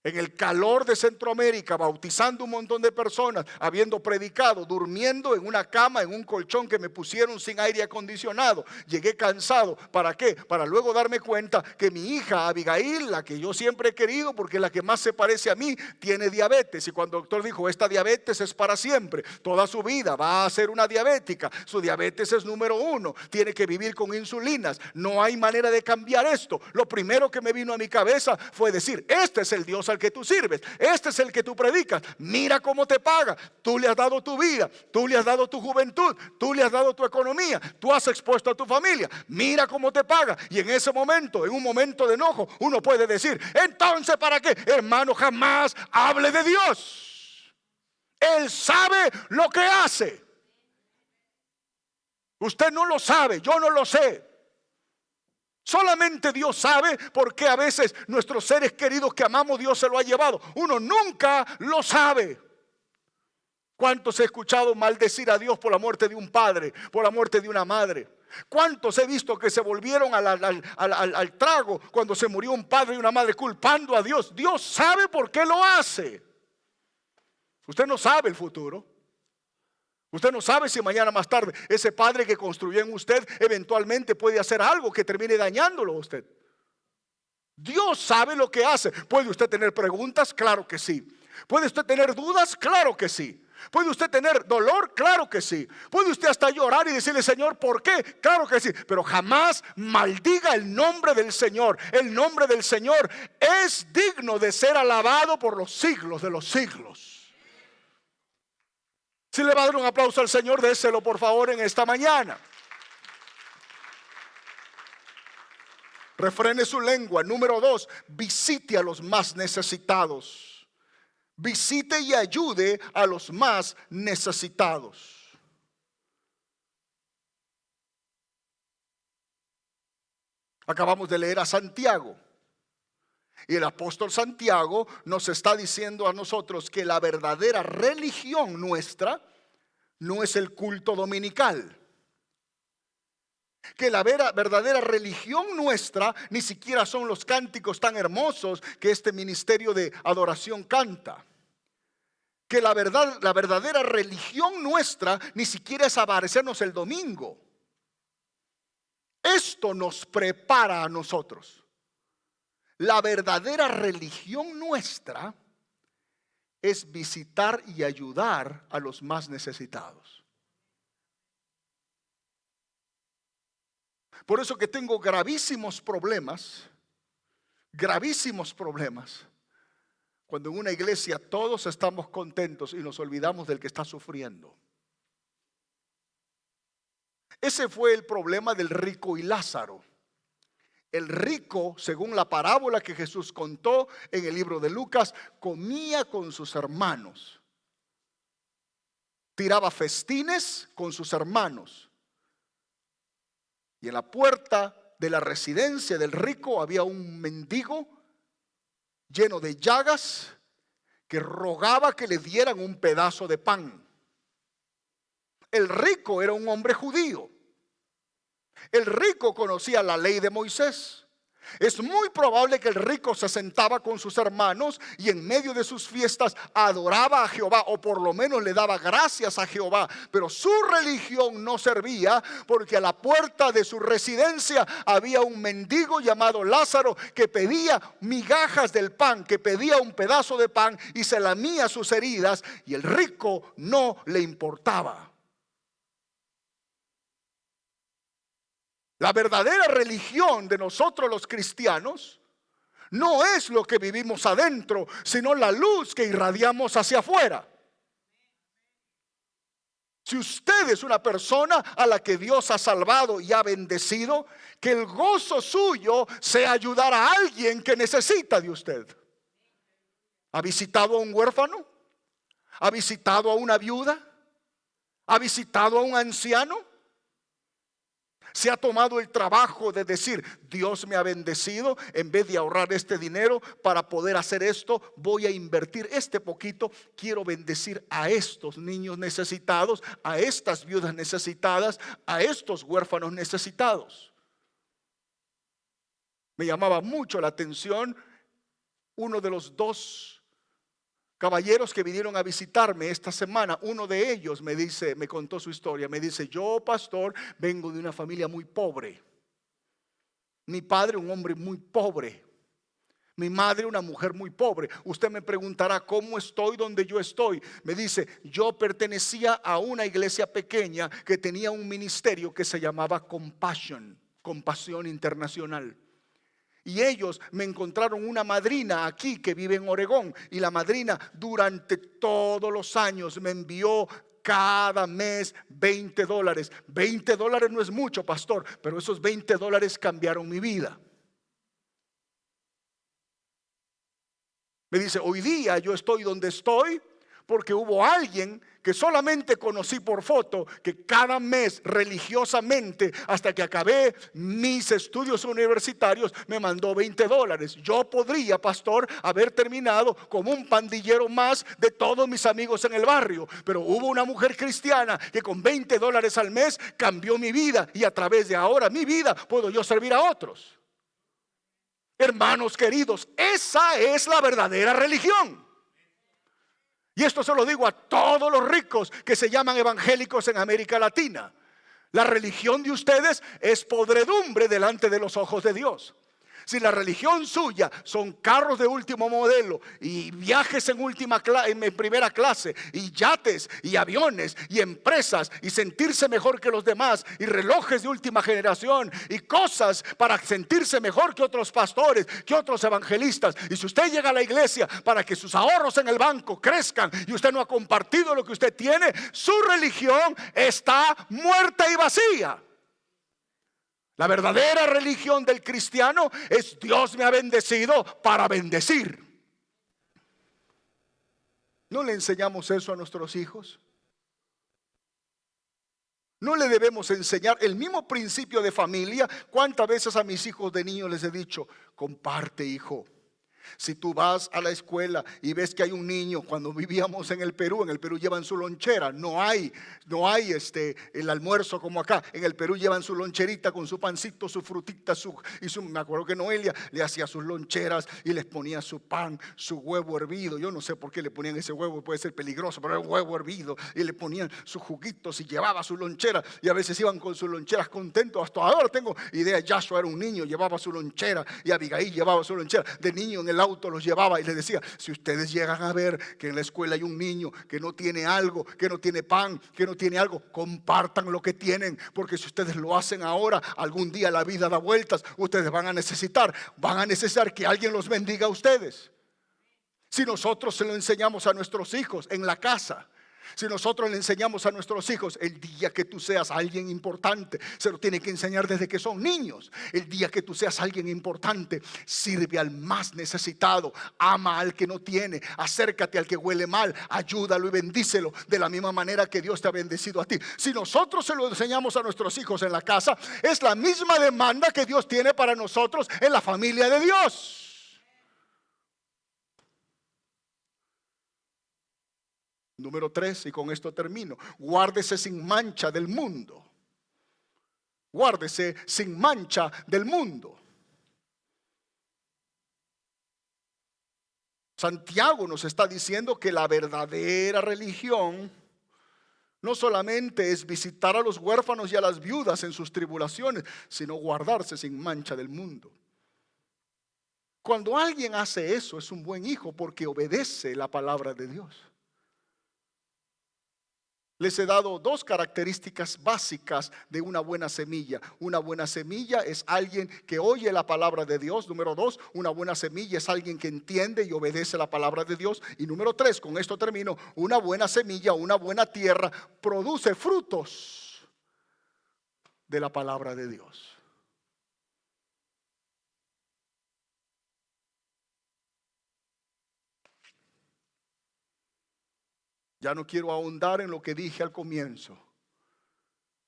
[SPEAKER 1] En el calor de Centroamérica, bautizando un montón de personas, habiendo predicado, durmiendo en una cama, en un colchón que me pusieron sin aire acondicionado. Llegué cansado. ¿Para qué? Para luego darme cuenta que mi hija Abigail, la que yo siempre he querido porque es la que más se parece a mí, tiene diabetes. Y cuando el doctor dijo, esta diabetes es para siempre, toda su vida va a ser una diabética. Su diabetes es número 1, tiene que vivir con insulinas. No hay manera de cambiar esto. Lo primero que me vino a mi cabeza fue decir, este es el Dios al que tú sirves, este es el que tú predicas. Mira cómo te paga. Tú le has dado tu vida, tú le has dado tu juventud, tú le has dado tu economía, tú has expuesto a tu familia. Mira cómo te paga. Y en ese momento, en un momento de enojo, uno puede decir, entonces ¿para qué? Hermano, jamás hable de Dios. Él sabe lo que hace. Usted no lo sabe, yo no lo sé. Solamente Dios sabe, porque a veces nuestros seres queridos que amamos, Dios se lo ha llevado. Uno nunca lo sabe. ¿Cuántos he escuchado maldecir a Dios por la muerte de un padre, por la muerte de una madre? ¿Cuántos he visto que se volvieron al trago cuando se murió un padre y una madre, culpando a Dios? Dios sabe por qué lo hace. Usted no sabe el futuro. Usted no sabe si mañana más tarde ese padre que construyó en usted eventualmente puede hacer algo que termine dañándolo a usted. Dios sabe lo que hace. ¿Puede usted tener preguntas? Claro que sí. ¿Puede usted tener dudas? Claro que sí. ¿Puede usted tener dolor? Claro que sí. ¿Puede usted hasta llorar y decirle, Señor, ¿por qué? Claro que sí. Pero jamás maldiga el nombre del Señor. El nombre del Señor es digno de ser alabado por los siglos de los siglos. Si le va a dar un aplauso al Señor, déselo por favor en esta mañana. Refrene su lengua. Número 2, visite a los más necesitados. Visite y ayude a los más necesitados. Acabamos de leer a Santiago. Y el apóstol Santiago nos está diciendo a nosotros que la verdadera religión nuestra no es el culto dominical. Que la verdadera religión nuestra ni siquiera son los cánticos tan hermosos que este ministerio de adoración canta. Que la verdadera religión nuestra ni siquiera es aparecernos el domingo. Esto nos prepara a nosotros. La verdadera religión nuestra es visitar y ayudar a los más necesitados. Por eso que tengo gravísimos problemas, cuando en una iglesia todos estamos contentos y nos olvidamos del que está sufriendo. Ese fue el problema del rico y Lázaro. El rico, según la parábola que Jesús contó en el libro de Lucas, comía con sus hermanos. Tiraba festines con sus hermanos. Y en la puerta de la residencia del rico había un mendigo lleno de llagas que rogaba que le dieran un pedazo de pan. El rico era un hombre judío. El rico conocía la ley de Moisés. Es muy probable que el rico se sentaba con sus hermanos y en medio de sus fiestas adoraba a Jehová, o por lo menos le daba gracias a Jehová. Pero su religión no servía, porque a la puerta de su residencia había un mendigo llamado Lázaro que pedía migajas del pan, que pedía un pedazo de pan y se lamía sus heridas, y el rico no le importaba. La verdadera religión de nosotros los cristianos no es lo que vivimos adentro, sino la luz que irradiamos hacia afuera. Si usted es una persona a la que Dios ha salvado y ha bendecido, que el gozo suyo sea ayudar a alguien que necesita de usted. ¿Ha visitado a un huérfano? ¿Ha visitado a una viuda? ¿Ha visitado a un anciano? Se ha tomado el trabajo de decir: Dios me ha bendecido, en vez de ahorrar este dinero para poder hacer esto, voy a invertir este poquito. Quiero bendecir a estos niños necesitados, a estas viudas necesitadas, a estos huérfanos necesitados. Me llamaba mucho la atención uno de los dos caballeros que vinieron a visitarme esta semana. Uno de ellos me contó su historia. Me dice: yo, pastor, vengo de una familia muy pobre. Mi padre, un hombre muy pobre. Mi madre, una mujer muy pobre. Usted me preguntará: ¿cómo estoy donde yo estoy? Me dice: yo pertenecía a una iglesia pequeña que tenía un ministerio que se llamaba Compasión Internacional. Y ellos me encontraron una madrina aquí que vive en Oregón. Y la madrina durante todos los años me envió cada mes $20. $20 no es mucho, pastor, pero esos $20 cambiaron mi vida. Me dice: hoy día yo estoy donde estoy porque hubo alguien que solamente conocí por foto, que cada mes religiosamente, hasta que acabé mis estudios universitarios, me mandó $20. Yo podría, pastor, haber terminado como un pandillero más de todos mis amigos en el barrio, pero hubo una mujer cristiana que con $20 al mes cambió mi vida, y a través de ahora mi vida puedo yo servir a otros. Hermanos queridos, esa es la verdadera religión. Y esto se lo digo a todos los ricos que se llaman evangélicos en América Latina. La religión de ustedes es podredumbre delante de los ojos de Dios. Si la religión suya son carros de último modelo y viajes en primera clase y yates y aviones y empresas y sentirse mejor que los demás y relojes de última generación y cosas para sentirse mejor que otros pastores, que otros evangelistas, y si usted llega a la iglesia para que sus ahorros en el banco crezcan y usted no ha compartido lo que usted tiene, su religión está muerta y vacía. La verdadera religión del cristiano es: Dios me ha bendecido para bendecir. ¿No le enseñamos eso a nuestros hijos? ¿No le debemos enseñar el mismo principio de familia? ¿Cuántas veces a mis hijos de niños les he dicho: comparte, hijo? Si tú vas a la escuela y ves que hay un niño, cuando vivíamos en el Perú llevan su lonchera. No hay el almuerzo como acá. En el Perú llevan su loncherita con su pancito, su frutita, me acuerdo que Noelia le hacía sus loncheras y les ponía su pan, su huevo hervido. Yo no sé por qué le ponían ese huevo, puede ser peligroso, pero era un huevo hervido, y le ponían sus juguitos y llevaba su lonchera, y a veces iban con sus loncheras contentos. Hasta ahora tengo idea, Joshua era un niño, llevaba su lonchera, y Abigail llevaba su lonchera. De niño en el auto los llevaba y les decía: si ustedes llegan a ver que en la escuela hay un niño que no tiene algo, que no tiene pan, que no tiene algo, compartan lo que tienen, porque si ustedes lo hacen ahora, algún día la vida da vueltas, ustedes van a necesitar que alguien los bendiga a ustedes. Si nosotros se lo enseñamos a nuestros hijos en la casa, si nosotros le enseñamos a nuestros hijos: el día que tú seas alguien importante, se lo tiene que enseñar desde que son niños. El día que tú seas alguien importante, sirve al más necesitado, ama al que no tiene, acércate al que huele mal, ayúdalo y bendícelo de la misma manera que Dios te ha bendecido a ti. Si nosotros se lo enseñamos a nuestros hijos en la casa, es la misma demanda que Dios tiene para nosotros en la familia de Dios. Número 3, y con esto termino: guárdese sin mancha del mundo. Guárdese sin mancha del mundo. Santiago nos está diciendo que la verdadera religión no solamente es visitar a los huérfanos y a las viudas en sus tribulaciones, sino guardarse sin mancha del mundo. Cuando alguien hace eso, es un buen hijo porque obedece la palabra de Dios. Les he dado dos características básicas de una buena semilla. Una buena semilla es alguien que oye la palabra de Dios. Número dos, una buena semilla es alguien que entiende y obedece la palabra de Dios. Y número tres, con esto termino, una buena semilla, una buena tierra produce frutos de la palabra de Dios. Ya no quiero ahondar en lo que dije al comienzo,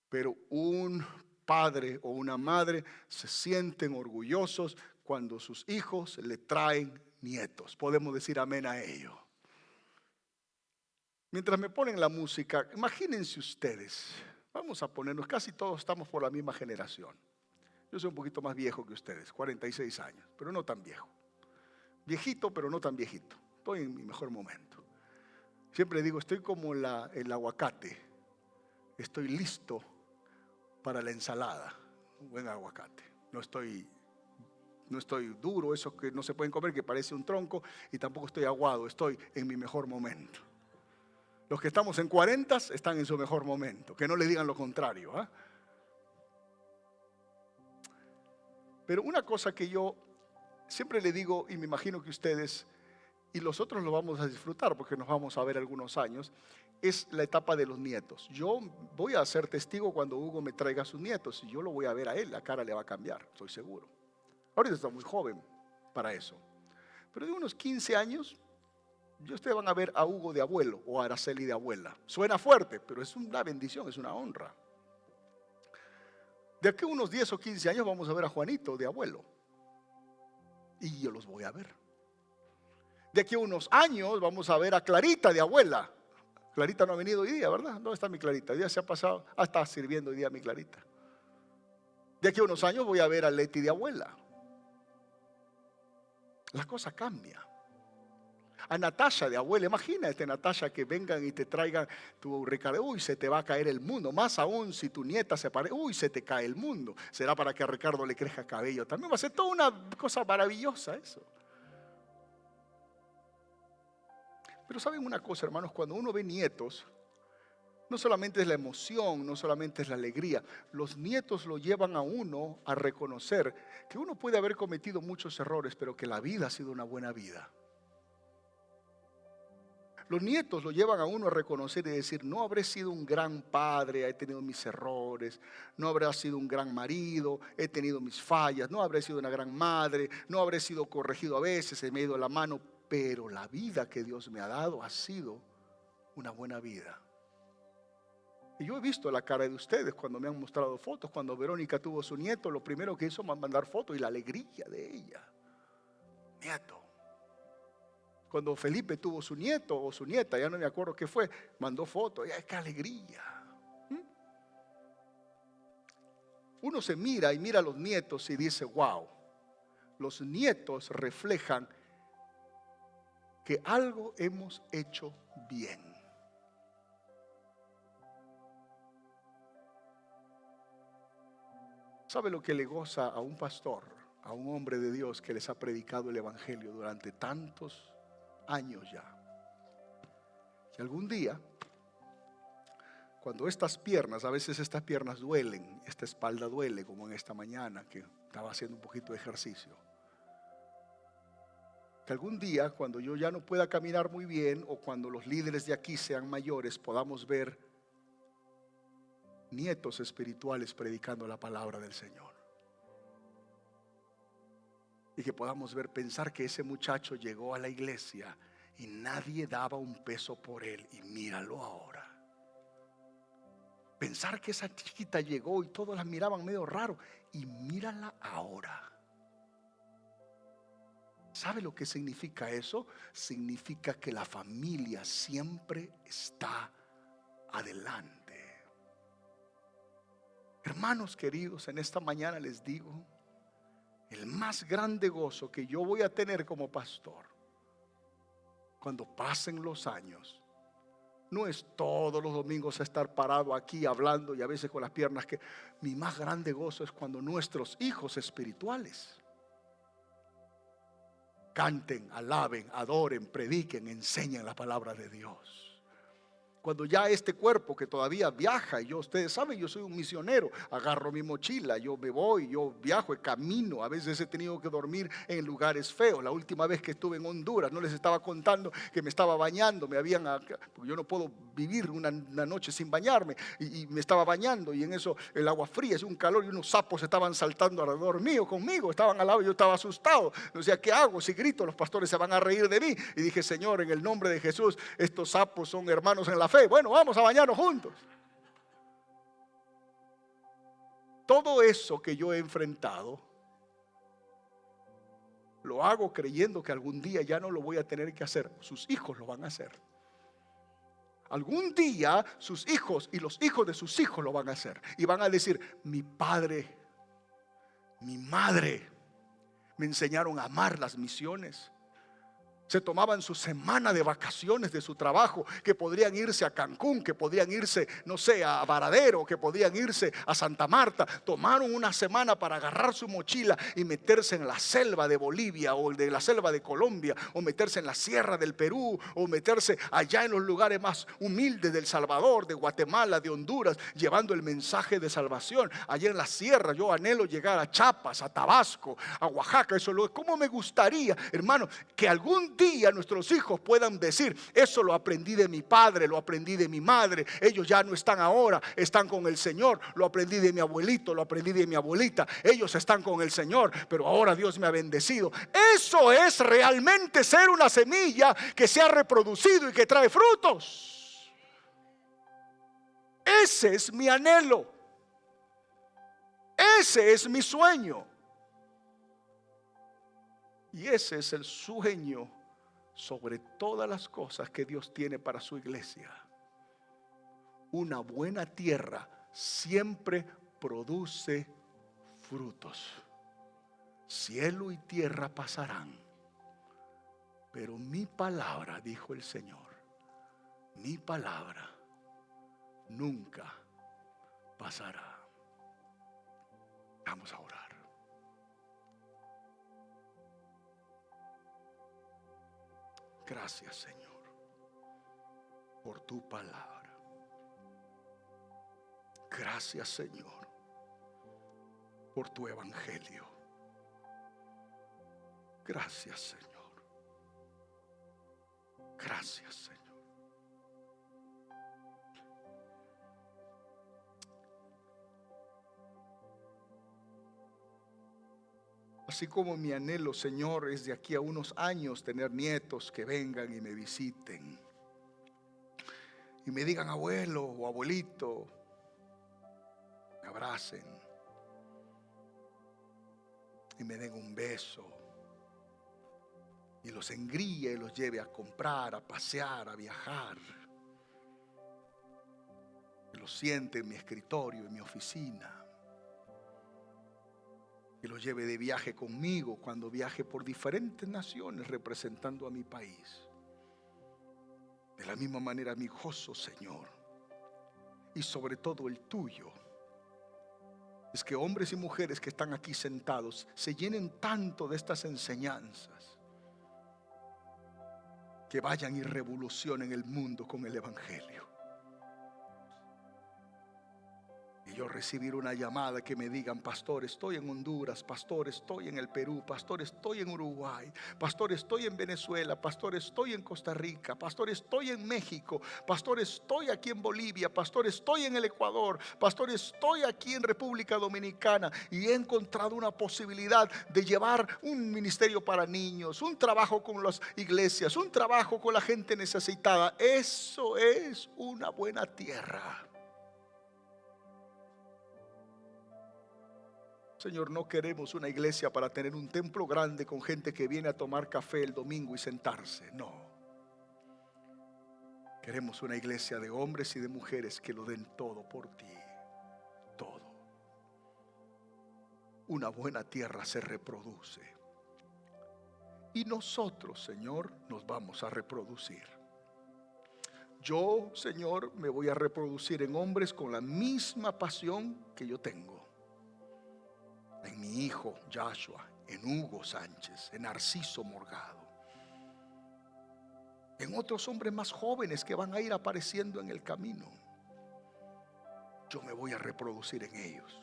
[SPEAKER 1] pero un padre o una madre se sienten orgullosos cuando sus hijos le traen nietos. Podemos decir amén a ello. Mientras me ponen la música, imagínense ustedes, vamos a ponernos, casi todos estamos por la misma generación. Yo soy un poquito más viejo que ustedes, 46 años, pero no tan viejo. Viejito, pero no tan viejito. Estoy en mi mejor momento. Siempre digo, estoy como el aguacate. Estoy listo para la ensalada. Un buen aguacate. No estoy duro, esos que no se pueden comer, que parece un tronco, y tampoco estoy aguado. Estoy en mi mejor momento. Los que estamos en 40 están en su mejor momento. Que no le digan lo contrario, ¿eh? Pero una cosa que yo siempre le digo, y me imagino que ustedes y los otros lo vamos a disfrutar porque nos vamos a ver algunos años, es la etapa de los nietos. Yo voy a ser testigo cuando Hugo me traiga a sus nietos y yo lo voy a ver a él, la cara le va a cambiar, estoy seguro. Ahorita está muy joven para eso. Pero de unos 15 años, ustedes van a ver a Hugo de abuelo o a Araceli de abuela. Suena fuerte, pero es una bendición, es una honra. De aquí a unos 10 o 15 años vamos a ver a Juanito de abuelo. Y yo los voy a ver. De aquí a unos años vamos a ver a Clarita de abuela. Clarita no ha venido hoy día, ¿verdad? ¿Dónde está mi Clarita? Hoy día se ha pasado. Está sirviendo hoy día mi Clarita. De aquí a unos años voy a ver a Leti de abuela. La cosa cambia. A Natasha de abuela, imagínate Natasha que vengan y te traigan tu Ricardo. Uy, se te va a caer el mundo. Más aún si tu nieta se parece. Uy, se te cae el mundo. Será para que a Ricardo le crezca cabello. También va a ser toda una cosa maravillosa eso. Pero saben una cosa, hermanos, cuando uno ve nietos, no solamente es la emoción, no solamente es la alegría, los nietos lo llevan a uno a reconocer que uno puede haber cometido muchos errores, pero que la vida ha sido una buena vida. Los nietos lo llevan a uno a reconocer y decir, no habré sido un gran padre, he tenido mis errores, no habré sido un gran marido, he tenido mis fallas, no habré sido una gran madre, no habré sido corregido a veces, he me ido la mano, pero la vida que Dios me ha dado ha sido una buena vida. Y yo he visto la cara de ustedes cuando me han mostrado fotos. Cuando Verónica tuvo su nieto, lo primero que hizo fue mandar fotos y la alegría de ella. Nieto. Cuando Felipe tuvo su nieto o su nieta, ya no me acuerdo qué fue, mandó fotos. ¡Ay, qué alegría! Uno se mira y mira a los nietos y dice, wow, los nietos reflejan que algo hemos hecho bien. ¿Sabe lo que le goza a un pastor, a un hombre de Dios que les ha predicado el evangelio durante tantos años ya? Que algún día, cuando estas piernas, a veces estas piernas duelen, esta espalda duele, como en esta mañana que estaba haciendo un poquito de ejercicio. Que algún día, cuando yo ya no pueda caminar muy bien o cuando los líderes de aquí sean mayores, podamos ver nietos espirituales predicando la palabra del Señor. Y que podamos ver, pensar que ese muchacho llegó a la iglesia y nadie daba un peso por él y míralo ahora. Pensar que esa chiquita llegó y todos la miraban medio raro y mírala ahora. ¿Sabe lo que significa eso? Significa que la familia siempre está adelante. Hermanos queridos, en esta mañana les digo, el más grande gozo que yo voy a tener como pastor, cuando pasen los años, no es todos los domingos estar parado aquí hablando y a veces con las piernas que... Mi más grande gozo es cuando nuestros hijos espirituales canten, alaben, adoren, prediquen, enseñen la palabra de Dios. Cuando ya este cuerpo que todavía viaja, y yo, ustedes saben, yo soy un misionero, agarro mi mochila, yo me voy, yo viajo, camino, a veces he tenido que dormir en lugares feos. La última vez que estuve en Honduras, no les estaba contando que me estaba bañando, porque yo no puedo vivir una noche sin bañarme, y me estaba bañando, y en eso el agua fría, es un calor, y unos sapos estaban saltando alrededor mío, conmigo, estaban al lado, yo estaba asustado, no sé qué hago, si grito, los pastores se van a reír de mí, y dije, Señor, en el nombre de Jesús, estos sapos son hermanos en la fe. Bueno, vamos a bañarnos juntos. Todo eso que yo he enfrentado, lo hago creyendo que algún día ya no lo voy a tener que hacer. Sus hijos lo van a hacer. Algún día sus hijos y los hijos de sus hijos lo van a hacer. Y van a decir, mi padre, mi madre me enseñaron a amar las misiones. Se tomaban su semana de vacaciones de su trabajo, que podrían irse a Cancún, que podrían irse, no sé, a Varadero, que podían irse a Santa Marta. Tomaron una semana para agarrar su mochila y meterse en la selva de Bolivia o de la selva de Colombia, o meterse en la sierra del Perú, o meterse allá en los lugares más humildes del Salvador, de Guatemala, de Honduras, llevando el mensaje de salvación. Allá en la sierra yo anhelo llegar a Chiapas, a Tabasco, a Oaxaca. ¿Cómo me gustaría, hermano, que algún día nuestros hijos puedan decir, eso lo aprendí de mi padre, lo aprendí de mi madre, ellos ya no están ahora, están con el Señor, lo aprendí de mi abuelito, lo aprendí de mi abuelita, ellos están con el Señor, pero ahora Dios me ha bendecido. Eso es realmente ser una semilla que se ha reproducido y que trae frutos. Ese es mi anhelo, ese es mi sueño, y ese es el sueño sobre todas las cosas que Dios tiene para su iglesia. Una buena tierra siempre produce frutos. Cielo y tierra pasarán, pero mi palabra, dijo el Señor, mi palabra nunca pasará. Vamos a orar. Gracias, Señor, por tu palabra. Gracias, Señor, por tu evangelio. Gracias, Señor. Gracias, Señor. Así como mi anhelo, Señor, es de aquí a unos años tener nietos que vengan y me visiten y me digan abuelo o abuelito, me abracen y me den un beso y los engríe y los lleve a comprar, a pasear, a viajar, y los siente en mi escritorio, en mi oficina, que los lleve de viaje conmigo cuando viaje por diferentes naciones representando a mi país. De la misma manera mi gozo, Señor, y sobre todo el tuyo, es que hombres y mujeres que están aquí sentados se llenen tanto de estas enseñanzas, que vayan y revolucionen el mundo con el evangelio. Y yo recibir una llamada que me digan, pastor, estoy en Honduras, pastor, estoy en el Perú, pastor, estoy en Uruguay, pastor, estoy en Venezuela, pastor, estoy en Costa Rica, pastor, estoy en México, pastor, estoy aquí en Bolivia, pastor, estoy en el Ecuador, pastor, estoy aquí en República Dominicana y he encontrado una posibilidad de llevar un ministerio para niños, un trabajo con las iglesias, un trabajo con la gente necesitada. Eso es una buena tierra. Señor, no queremos una iglesia para tener un templo grande con gente que viene a tomar café el domingo y sentarse. No. Queremos una iglesia de hombres y de mujeres que lo den todo por ti. Todo. una buena tierra se reproduce. Y nosotros, Señor, nos vamos a reproducir. Yo, Señor, me voy a reproducir en hombres con la misma pasión que yo tengo. En mi hijo Joshua, en Hugo Sánchez, en Narciso Morgado, en otros hombres más jóvenes que van a ir apareciendo en el camino. Yo me voy a reproducir en ellos,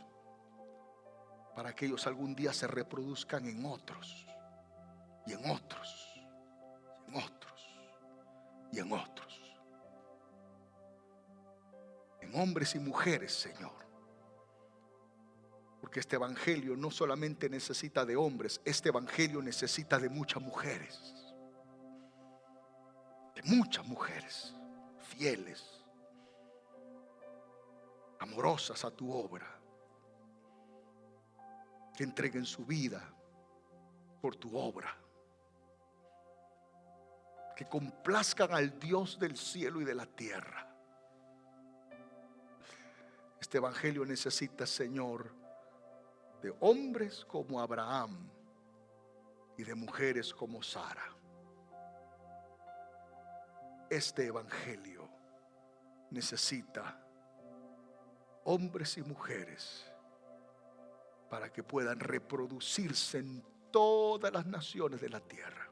[SPEAKER 1] para que ellos algún día se reproduzcan en otros, y en otros, y en otros, y en otros. En hombres y mujeres, Señor. Porque este evangelio no solamente necesita de hombres, este evangelio necesita de muchas mujeres. De muchas mujeres fieles, amorosas a tu obra, que entreguen su vida por tu obra, que complazcan al Dios del cielo y de la tierra. Este evangelio necesita, Señor, de hombres como Abraham y de mujeres como Sara. Este evangelio necesita hombres y mujeres para que puedan reproducirse en todas las naciones de la tierra.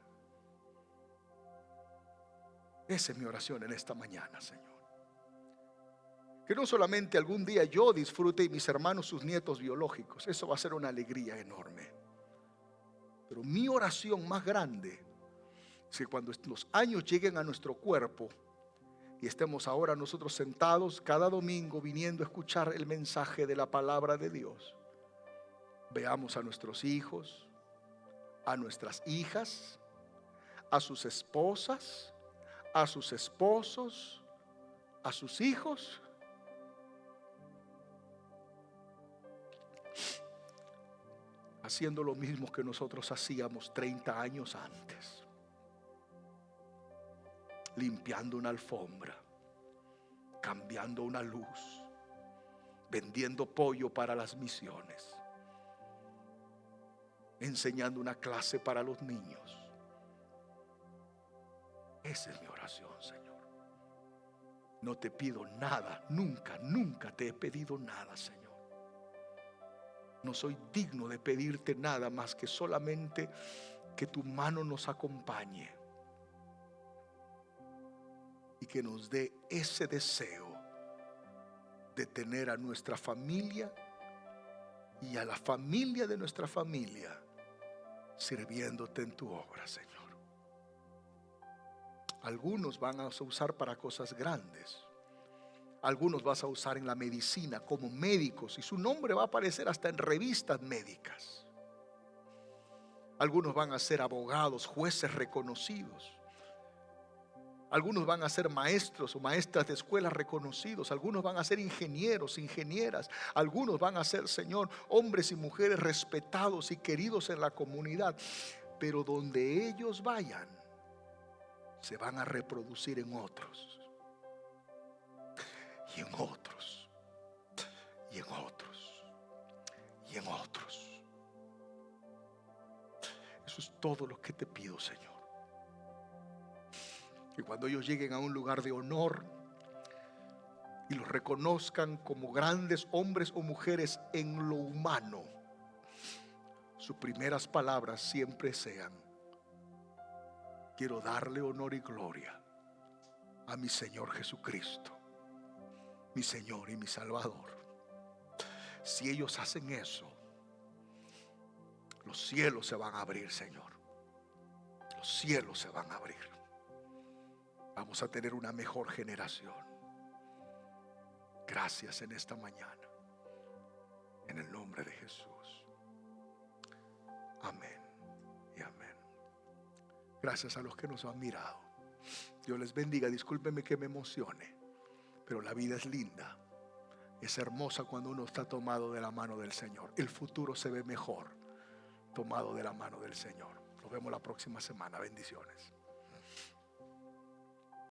[SPEAKER 1] Esa es mi oración en esta mañana, Señor. Que no solamente algún día yo disfrute y mis hermanos sus nietos biológicos, eso va a ser una alegría enorme. Pero mi oración más grande es que cuando los años lleguen a nuestro cuerpo y estemos ahora nosotros sentados cada domingo viniendo a escuchar el mensaje de la palabra de Dios, veamos a nuestros hijos, a nuestras hijas, a sus esposas, a sus esposos, a sus hijos, haciendo lo mismo que nosotros hacíamos 30 años antes. Limpiando una alfombra, cambiando una luz, vendiendo pollo para las misiones, enseñando una clase para los niños. Esa es mi oración, Señor. No te pido nada, nunca te he pedido nada, Señor. No soy digno de pedirte nada más que solamente que tu mano nos acompañe y que nos dé ese deseo de tener a nuestra familia y a la familia de nuestra familia sirviéndote en tu obra, Señor. Algunos van a usar para cosas grandes. Algunos vas a usar en la medicina como médicos y su nombre va a aparecer hasta en revistas médicas. Algunos van a ser abogados, jueces reconocidos. Algunos van a ser maestros o maestras de escuelas reconocidos. Algunos van a ser ingenieros, ingenieras. Algunos van a ser, Señor, hombres y mujeres respetados y queridos en la comunidad. Pero donde ellos vayan, se van a reproducir en otros. Y en otros. Y en otros. Y en otros. Eso es todo lo que te pido, Señor. Que cuando ellos lleguen a un lugar de honor y los reconozcan como grandes hombres o mujeres en lo humano, sus primeras palabras siempre sean: quiero darle honor y gloria a mi Señor Jesucristo, mi Señor y mi Salvador. Si ellos hacen eso, los cielos se van a abrir, Señor. Los cielos se van a abrir. Vamos a tener una mejor generación. Gracias en esta mañana. En el nombre de Jesús. Amén y amén. Gracias a los que nos han mirado. Dios les bendiga. Discúlpenme que me emocione, pero la vida es linda. Es hermosa cuando uno está tomado de la mano del Señor. El futuro se ve mejor tomado de la mano del Señor. Nos vemos la próxima semana. Bendiciones.